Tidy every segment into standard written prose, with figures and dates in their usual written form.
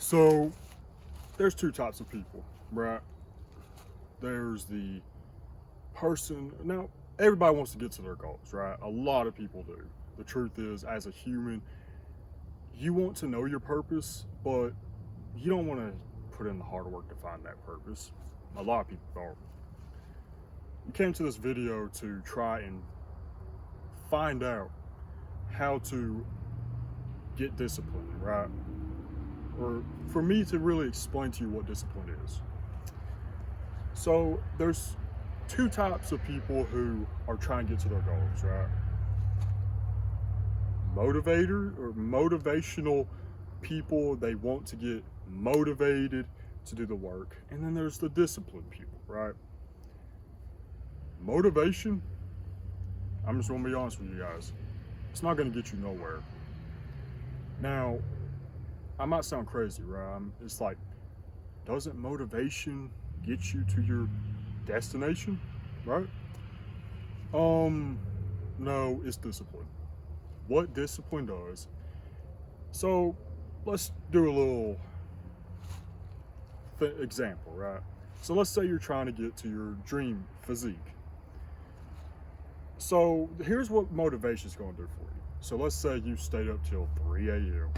So there's two types of people, right? There's the person. Now, everybody wants to get to their goals, right? A lot of people do. The truth is, as a human, you want to know your purpose, but you don't want to put in the hard work to find that purpose. A lot of people don't. You came to this video to try and find out how to get disciplined, right? Or for me to really explain to you what discipline is. So there's two types of people who are trying to get to their goals, right? Motivator or motivational people, they want to get motivated to do the work. And then there's the disciplined people, right? Motivation, I'm just gonna be honest with you guys, it's not gonna get you nowhere. Now, I might sound crazy, right? It's like, doesn't motivation get you to your destination, right? No, it's discipline. What discipline does. So let's do a little example, right? So let's say you're trying to get to your dream physique. So here's what motivation is going to do for you. So let's say you stayed up till 3 a.m.,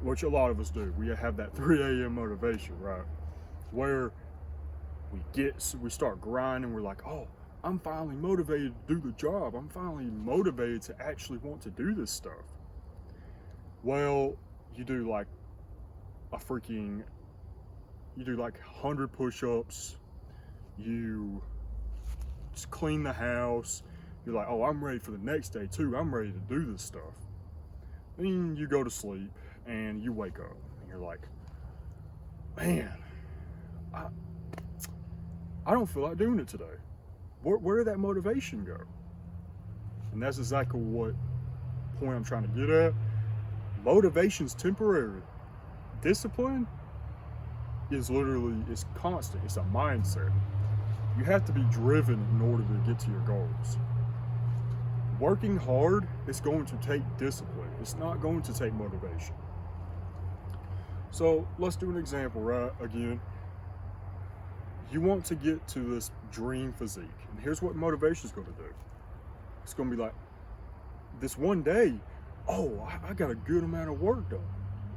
which a lot of us do. We have that 3 a.m. motivation, right? Where we start grinding. We're like, oh, I'm finally motivated to do the job. I'm finally motivated to actually want to do this stuff. Well, you do like 100 push-ups. You just clean the house. You're like, oh, I'm ready for the next day too. I'm ready to do this stuff. Then you go to sleep and you wake up and you're like, man, I don't feel like doing it today. Where did that motivation go? And that's exactly what point I'm trying to get at. Motivation's temporary. Discipline is constant. It's a mindset. You have to be driven in order to get to your goals. Working hard is going to take discipline. It's not going to take motivation. So let's do an example, right? Again, you want to get to this dream physique. And here's what motivation is going to do. It's going to be like, this one day, oh, I got a good amount of work done.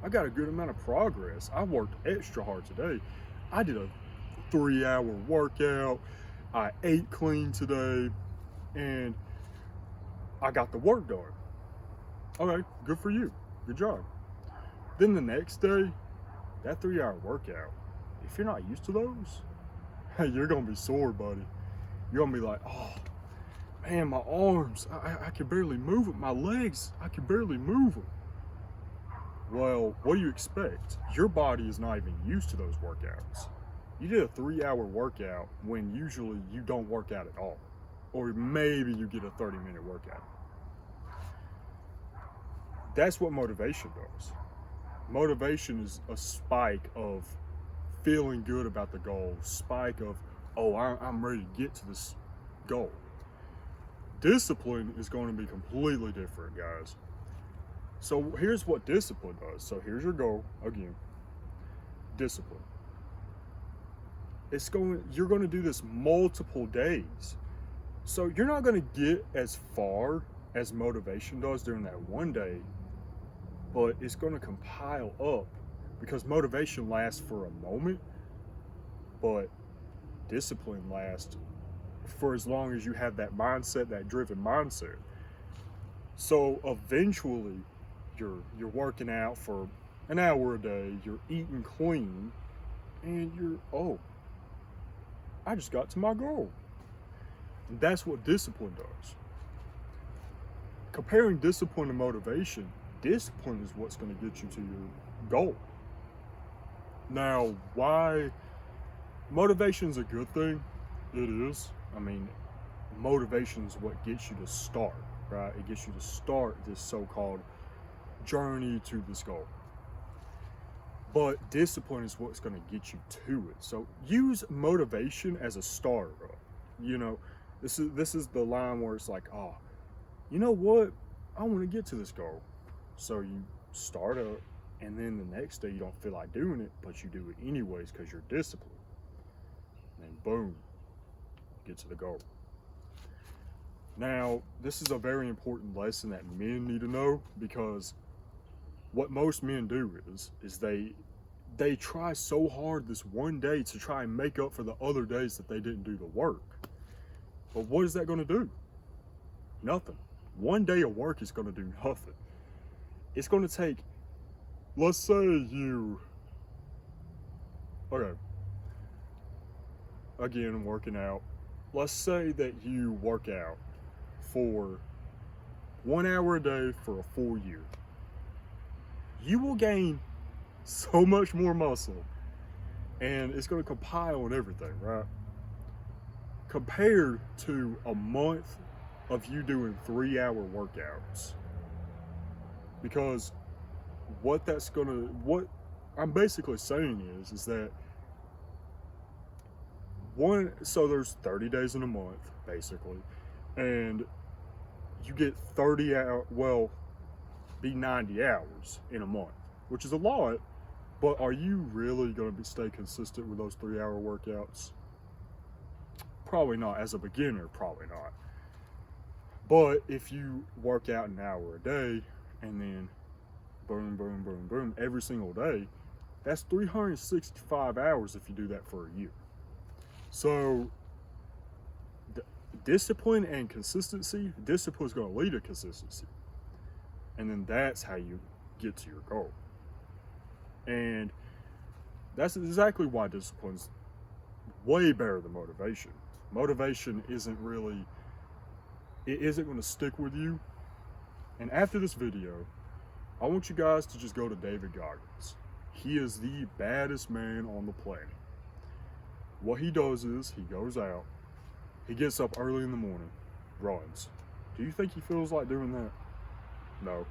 I got a good amount of progress. I worked extra hard today. I did a 3-hour workout. I ate clean today. And I got the work done. Okay, good for you. Good job. Then the next day, that 3-hour workout, if you're not used to those, hey, you're going to be sore, buddy. You're going to be like, oh, man, my arms, I can barely move them. My legs, I can barely move them. Well, what do you expect? Your body is not even used to those workouts. You did a 3-hour workout when usually you don't work out at all. Or maybe you get a 30-minute workout. That's what motivation does. Motivation is a spike of feeling good about the goal, spike of, oh, I'm ready to get to this goal. Discipline is going to be completely different, guys. So here's what discipline does. So here's your goal again. Discipline. You're going to do this multiple days. So you're not going to get as far as motivation does during that one day, but it's going to compile up because motivation lasts for a moment, but discipline lasts for as long as you have that mindset, that driven mindset. So eventually you're working out for an hour a day, you're eating clean, and I just got to my goal. And that's what discipline does. Comparing discipline to motivation, discipline is what's going to get you to your goal. Now, why motivation is a good thing? It is. I mean, motivation is what gets you to start, right? It gets you to start this so-called journey to this goal. But discipline is what's going to get you to it. So use motivation as a starter. You know, this is the line where it's like, oh, you know what? I want to get to this goal. So you start up, and then the next day you don't feel like doing it, but you do it anyways because you're disciplined. And then boom, get to the goal. Now, this is a very important lesson that men need to know, because what most men do is they try so hard this one day to try and make up for the other days that they didn't do the work. But what is that going to do? Nothing. One day of work is going to do nothing. It's going to take, let's say you, okay, again, I'm working out. Let's say that you work out for 1 hour a day for a full year. You will gain so much more muscle, and it's going to compile on everything, right? Compared to a month of you doing 3-hour workouts. Because what I'm basically saying is that so there's 30 days in a month, basically, and you get 30 hours, well, be 90 hours in a month, which is a lot, but are you really going to stay consistent with those 3-hour workouts? Probably not. As a beginner, probably not. But if you work out an hour a day and then boom, boom, boom, boom every single day, that's 365 hours if you do that for a year. So discipline and consistency, discipline is going to lead to consistency. And then that's how you get to your goal. And that's exactly why discipline's way better than motivation. Motivation isn't going to stick with you. And after this video, I want you guys to just go to David Goggins. He is the baddest man on the planet. What he does is he goes out, he gets up early in the morning, runs. Do you think he feels like doing that? No.